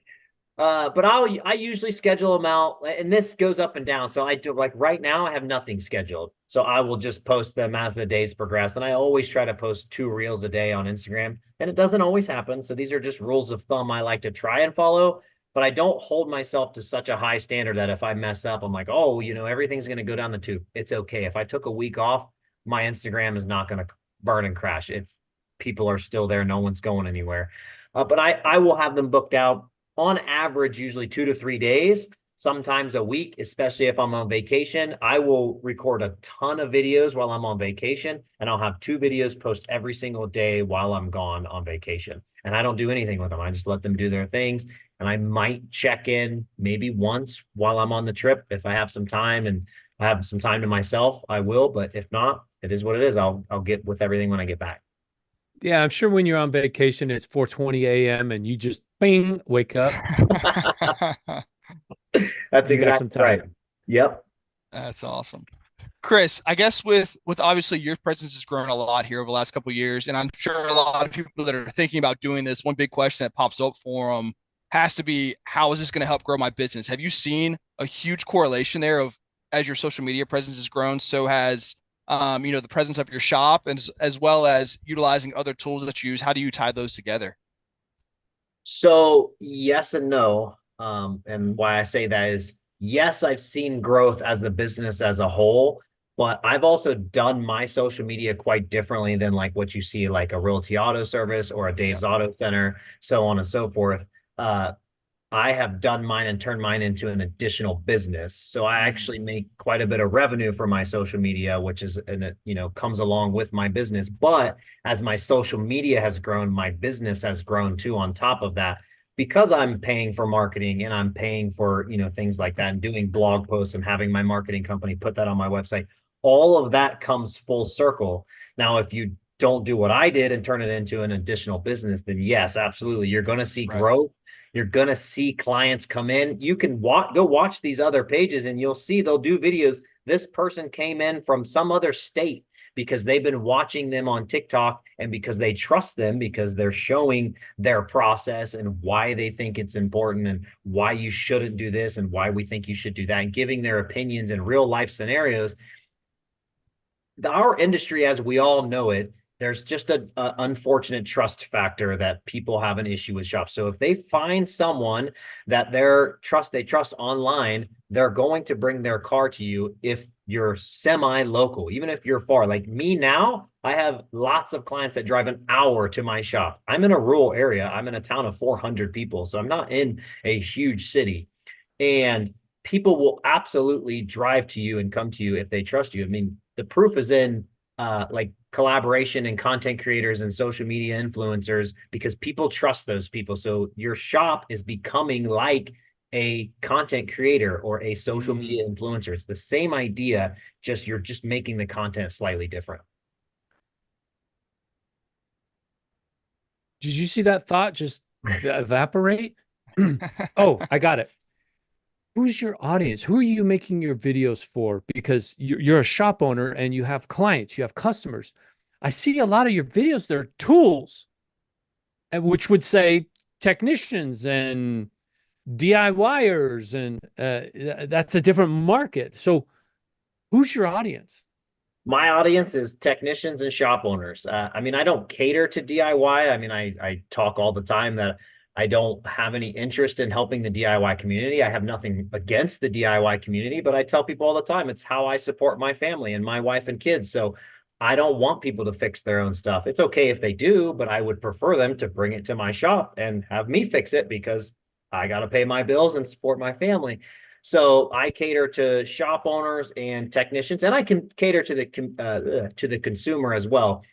But I usually schedule them out, and this goes up and down. So I do, like right now I have nothing scheduled. So I will just post them as the days progress. And I always try to post 2 reels a day on Instagram. And it doesn't always happen. So these are just rules of thumb I like to try and follow. But I don't hold myself to such a high standard that if I mess up, I'm like, oh, everything's going to go down the tube. It's okay. If I took a week off, my Instagram is not going to burn and crash. People are still there. No one's going anywhere. But I will have them booked out on average, usually 2 to 3 days, sometimes a week, especially if I'm on vacation. I will record a ton of videos while I'm on vacation, and I'll have 2 videos post every single day while I'm gone on vacation. And I don't do anything with them. I just let them do their things. And I might check in maybe once while I'm on the trip. If I have some time and I have some time to myself, I will. But if not, it is what it is. I'll get with everything when I get back. Yeah, I'm sure when you're on vacation, it's 4:20 a.m. and you just bing, wake up. That's You got some exactly right. time. Yep. That's awesome. Chris, I guess with obviously your presence has grown a lot here over the last couple of years, and I'm sure a lot of people that are thinking about doing this, one big question that pops up for them has to be, how is this going to help grow my business? Have you seen a huge correlation there of, as your social media presence has grown, so has the presence of your shop, and as well as utilizing other tools that you use? How do you tie those together? So yes and no. And why I say that is, yes, I've seen growth as a business as a whole, but I've also done my social media quite differently than like what you see like a Realty Auto Service or a Dave's Auto Center, so on and so forth. I have done mine and turned mine into an additional business. So I actually make quite a bit of revenue for my social media, which is, and it, comes along with my business. But as my social media has grown, my business has grown too on top of that, because I'm paying for marketing and I'm paying for, things like that, and doing blog posts and having my marketing company put that on my website. All of that comes full circle. Now, if you don't do what I did and turn it into an additional business, then yes, absolutely. You're going to see growth. You're going to see clients come in. You can go watch these other pages and you'll see they'll do videos. This person came in from some other state because they've been watching them on TikTok, and because they trust them, because they're showing their process and why they think it's important and why you shouldn't do this and why we think you should do that, and giving their opinions in real life scenarios. Our industry, as we all know it, there's just a unfortunate trust factor that people have an issue with shops. So if they find someone that they trust online, they're going to bring their car to you if you're semi-local, even if you're far. Like me now, I have lots of clients that drive an hour to my shop. I'm in a rural area. I'm in a town of 400 people, so I'm not in a huge city. And people will absolutely drive to you and come to you if they trust you. I mean, the proof is in like collaboration and content creators and social media influencers, because people trust those people. So your shop is becoming like a content creator or a social media influencer. It's the same idea, just you're just making the content slightly different. Did you see that thought just evaporate? Oh, I got it. who's your audience? Who are you making your videos for? Because you're a shop owner and you have clients, you have customers. I see a lot of your videos, they're tools, and which would say technicians and DIYers, and that's a different market. So who's your audience? My audience is technicians and shop owners. I mean, I don't cater to DIY. I mean, I talk all the time that I don't have any interest in helping the DIY community. I have nothing against the DIY community, but I tell people all the time, it's how I support my family and my wife and kids. So I don't want people to fix their own stuff. It's okay if they do, but I would prefer them to bring it to my shop and have me fix it because I got to pay my bills and support my family. So I cater to shop owners and technicians, and I can cater to the consumer as well.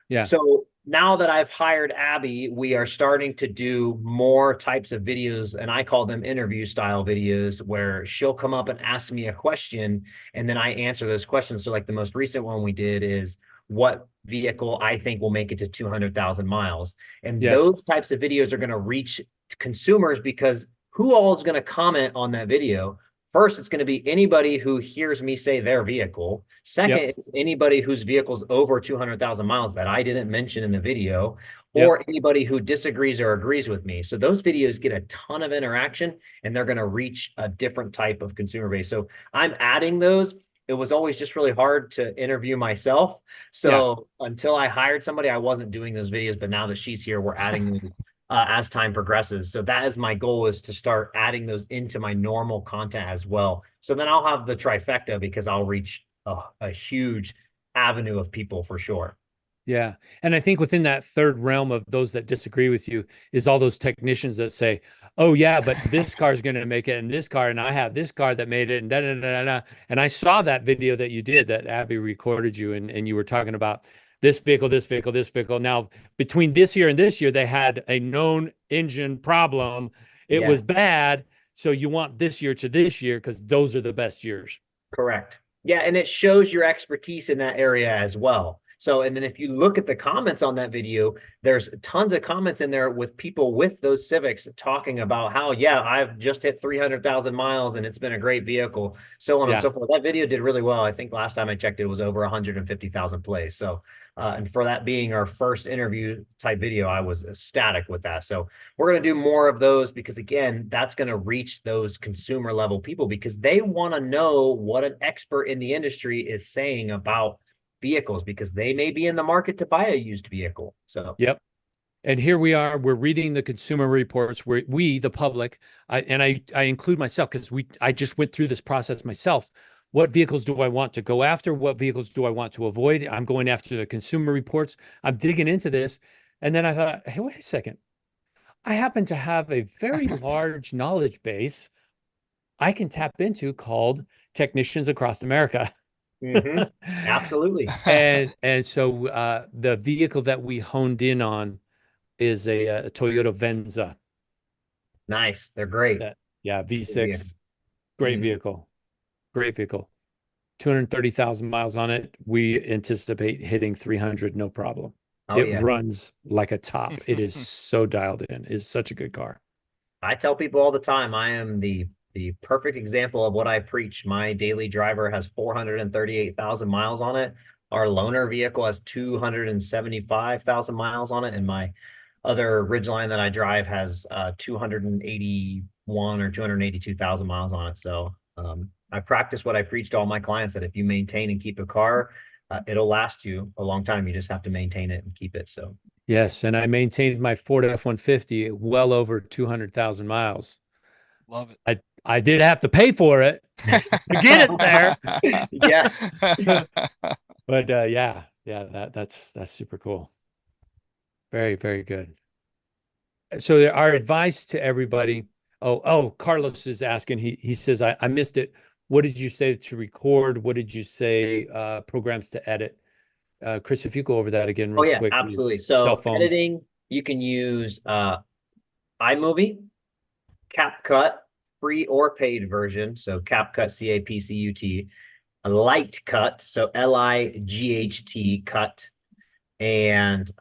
Yeah. So now that I've hired Abby, we are starting to do more types of videos, and I call them interview style videos, where she'll come up and ask me a question, and then I answer those questions. So like the most recent one we did is, what vehicle I think will make it to 200,000 miles. And Yes. those types of videos are going to reach consumers because who all is going to comment on that video? First, it's going to be anybody who hears me say their vehicle. Second, it's anybody whose vehicle's over 200,000 miles that I didn't mention in the video, or anybody who disagrees or agrees with me. So those videos get a ton of interaction, and they're going to reach a different type of consumer base. So I'm adding those. It was always just really hard to interview myself. So until I hired somebody, I wasn't doing those videos. But now that she's here, we're adding them as time progresses. So that is my goal, is to start adding those into my normal content as well. So then I'll have the trifecta, because I'll reach a huge avenue of people for sure. Yeah. And I think within that third realm of those that disagree with you is all those technicians that say, oh yeah, but this car is going to make it, and this car, and I have this car that made it, and da, da, da, da, da. And I saw that video that you did, that Abby recorded you, and you were talking about this vehicle, this vehicle, this vehicle. Now, between this year and this year, they had a known engine problem. It was bad. So you want this year to this year, because those are the best years. Correct. Yeah. And it shows your expertise in that area as well. So, and then if you look at the comments on that video, there's tons of comments in there with people with those Civics talking about how, yeah, I've just hit 300,000 miles and it's been a great vehicle, so on and so forth. That video did really well. I think last time I checked, it was over 150,000 plays. So, and for that being our first interview type video, I was ecstatic with that. So we're going to do more of those, because again, that's going to reach those consumer level people, because they want to know what an expert in the industry is saying about vehicles, because they may be in the market to buy a used vehicle. So and here we are, we're reading the consumer reports, where we, the public, I include myself, because I just went through this process myself. What vehicles do I want to go after? What vehicles do I want to avoid? I'm going after the consumer reports. I'm digging into this. And then I thought, hey, wait a second. I happen to have a very large knowledge base I can tap into, called Technicians Across America. Absolutely. And so the vehicle that we honed in on is a Toyota Venza. Nice. They're great. V6. Great vehicle. Great vehicle. 230,000 miles on it. We anticipate hitting 300, no problem. It runs like a top. It is so dialed in. It's such a good car. I tell people all the time, I am the perfect example of what I preach. My daily driver has 438,000 miles on it. Our loaner vehicle has 275,000 miles on it. And my other Ridgeline that I drive has 281 or 282,000 miles on it. So I practice what I preach to all my clients, that if you maintain and keep a car, it'll last you a long time. You just have to maintain it and keep it. So yes, and I maintained my Ford F-150 well over 200,000 miles. Love it. I did have to pay for it to get it there. But that's super cool. Very, very good. So our advice to everybody. Oh, Carlos is asking. He says, I missed it. What did you say to record? What did you say programs to edit? Chris, if you go over that again real quick. Absolutely. So editing, you can use iMovie, CapCut, free or paid version. So CapCut, C-A-P-C-U-T, Lightcut, so L-I-G-H-T cut, And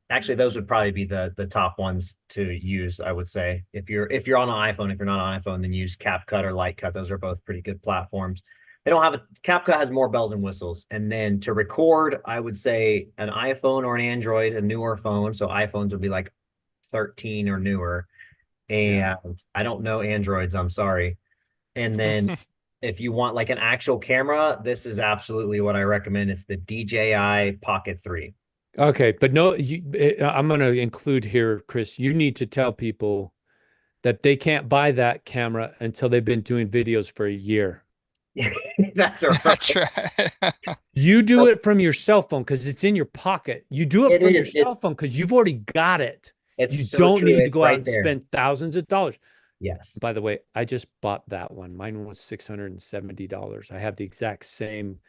actually those would probably be the top ones to use, I would say. If you're on an iPhone, if you're not on an iPhone, then use CapCut or Lightcut. Those are both pretty good platforms. They don't have CapCut has more bells and whistles. And then to record, I would say an iPhone or an Android, a newer phone. So iPhones would be like 13 or newer. And I don't know Androids, I'm sorry. And then if you want like an actual camera, this is absolutely what I recommend. It's the DJI Pocket 3. Okay, but no, I'm going to include here, Chris, you need to tell people that they can't buy that camera until they've been doing videos for a year. That's all right. That's right. You do it from your cell phone because it's in your pocket. You do it from your cell phone because you've already got it. You don't need to go out and spend thousands of dollars. Yes. By the way, I just bought that one. Mine was $670. I have the exact same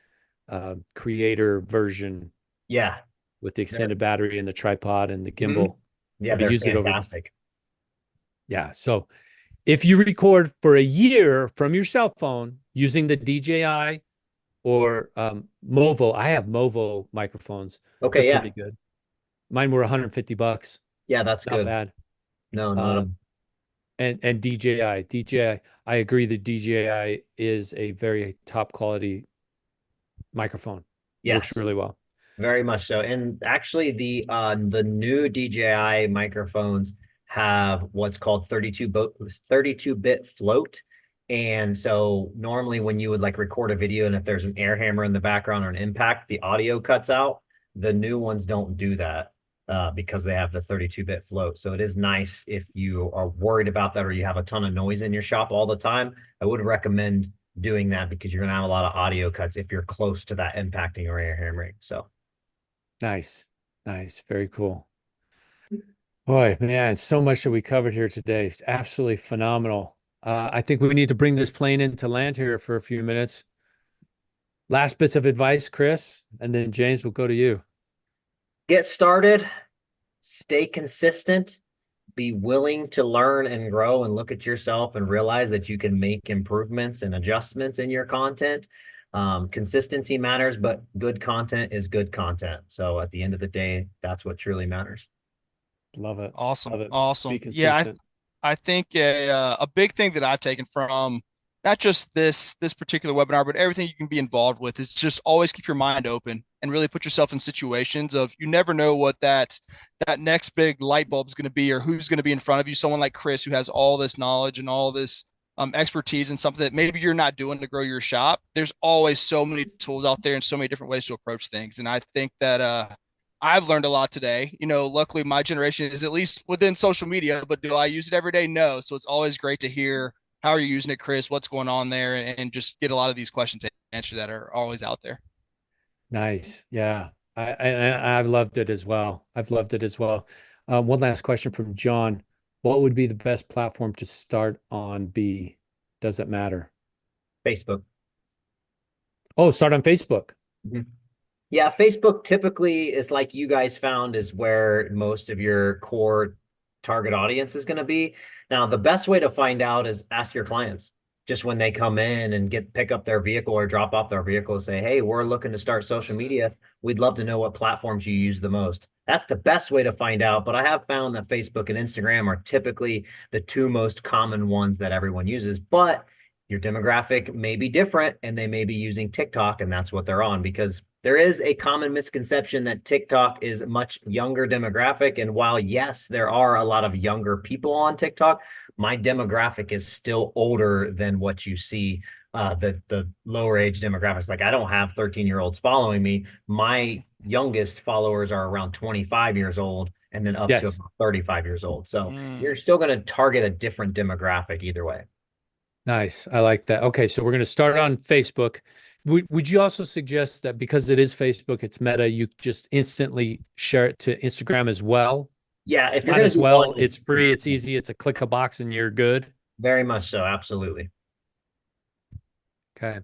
creator version. Yeah. With the extended battery and the tripod and the gimbal. Mm-hmm. Yeah, they're fantastic. Yeah. So if you record for a year from your cell phone using the DJI or Movo, I have Movo microphones. Okay, they're pretty good. Mine were $150. Yeah, that's not good. bad. No. And DJI, I agree that DJI is a very top quality microphone. Yes. Works really well. Very much so. And actually the new DJI microphones have what's called 32-bit float. And so normally when you would like record a video and if there's an air hammer in the background or an impact, the audio cuts out. The new ones don't do that because they have the 32-bit float. So it is nice if you are worried about that or you have a ton of noise in your shop all the time. I would recommend doing that because you're going to have a lot of audio cuts if you're close to that impacting or air hammering. So nice. Very cool. Boy, man, so much that we covered here today. It's absolutely phenomenal. I think we need to bring this plane into land here for a few minutes. Last bits of advice, Chris, and then James, will go to you. Get started, stay consistent, be willing to learn and grow and look at yourself and realize that you can make improvements and adjustments in your content. Consistency matters, but good content is good content. So at the end of the day, that's what truly matters. Love it. Awesome. Love it. Awesome. Yeah, I think a big thing that I've taken from not just this particular webinar, but everything you can be involved with is just always keep your mind open and really put yourself in situations of you never know what that next big light bulb is going to be or who's going to be in front of you. Someone like Chris who has all this knowledge and all this expertise in something that maybe you're not doing to grow your shop. There's always so many tools out there and so many different ways to approach things. And I think that I've learned a lot today. You know, luckily my generation is at least within social media, but do I use it every day? No. So it's always great to hear how are you using it, Chris? What's going on there? And just get a lot of these questions answered that are always out there. Nice. Yeah. I've loved it as well. One last question from John. What would be the best platform to start on B? Does it matter? Facebook. Oh, start on Facebook. Mm-hmm. Yeah, Facebook typically is like you guys found is where most of your core target audience is going to be. Now, the best way to find out is ask your clients just when they come in and pick up their vehicle or drop off their vehicle, say, hey, we're looking to start social media. We'd love to know what platforms you use the most. That's the best way to find out. But I have found that Facebook and Instagram are typically the two most common ones that everyone uses. But your demographic may be different and they may be using TikTok and that's what they're on, because there is a common misconception that TikTok is a much younger demographic. And while, yes, there are a lot of younger people on TikTok, my demographic is still older than what you see, the lower age demographics. Like I don't have 13-year-olds following me. My youngest followers are around 25 years old and then up to about 35 years old. So you're still going to target a different demographic either way. Nice. I like that. Okay. So we're going to start on Facebook. Would you also suggest that because it is Facebook, it's Meta, you just instantly share it to Instagram as well? Yeah. If you're as well, it's free, it's easy. It's a click a box and you're good. Very much so. Absolutely. Okay.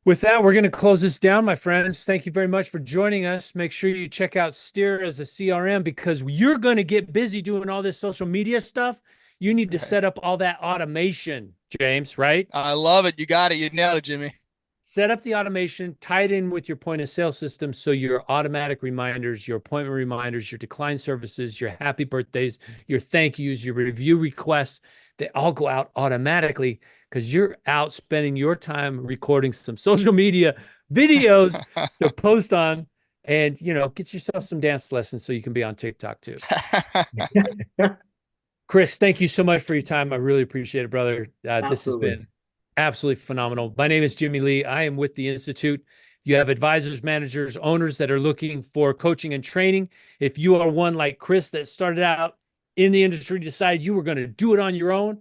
With that, we're going to close this down, my friends. Thank you very much for joining us. Make sure you check out Steer as a CRM because you're going to get busy doing all this social media stuff. You need to set up all that automation, James, right? I love it. You got it. You nailed it, Jimmy. set up the automation, tie it in with your point of sale system. So your automatic reminders, your appointment reminders, your decline services, your happy birthdays, your thank yous, your review requests, they all go out automatically because you're out spending your time recording some social media videos to post on, and, you know, get yourself some dance lessons so you can be on TikTok too. Chris, thank you so much for your time. I really appreciate it, brother. This has been absolutely phenomenal. My name is Jimmy Lee. I am with the Institute. You have advisors, managers, owners that are looking for coaching and training. If you are one like Chris that started out in the industry, decided you were going to do it on your own,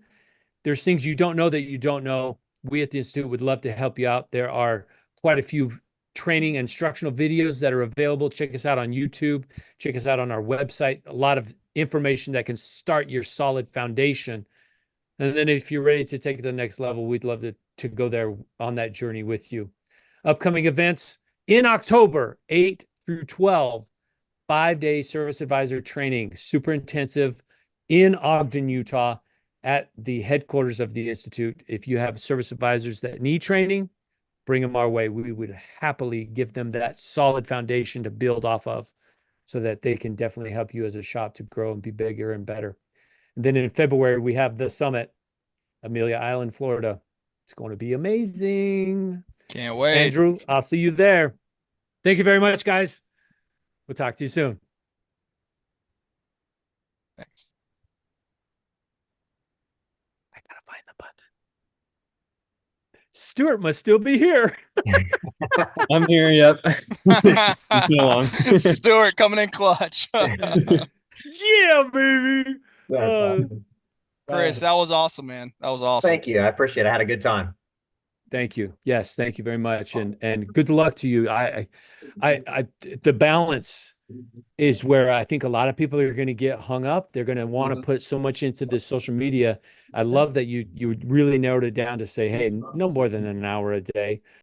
there's things you don't know that you don't know. We at the Institute would love to help you out. There are quite a few training instructional videos that are available. Check us out on YouTube. Check us out on our website. A lot of information that can start your solid foundation. And then if you're ready to take it to the next level, we'd love to go there on that journey with you. Upcoming events in October, 8 through 12, 5-day service advisor training, super intensive in Ogden, Utah, at the headquarters of the Institute. If you have service advisors that need training, bring them our way. We would happily give them that solid foundation to build off of so that they can definitely help you as a shop to grow and be bigger and better. And then in February, we have the summit, Amelia Island, Florida. It's going to be amazing. Can't wait. Andrew, I'll see you there. Thank you very much, guys. We'll talk to you soon. Thanks. I gotta find the button. Stuart must still be here. I'm here. Yep. It's so long. Stuart coming in clutch. Yeah, baby. Chris, that was awesome, man. That was awesome. Thank you. I appreciate it. I had a good time. Thank you. Yes, thank you very much, and good luck to you. I the balance is where I think a lot of people are going to get hung up. They're going to want to put so much into this social media. I love that you really narrowed it down to say, hey, no more than an hour a day.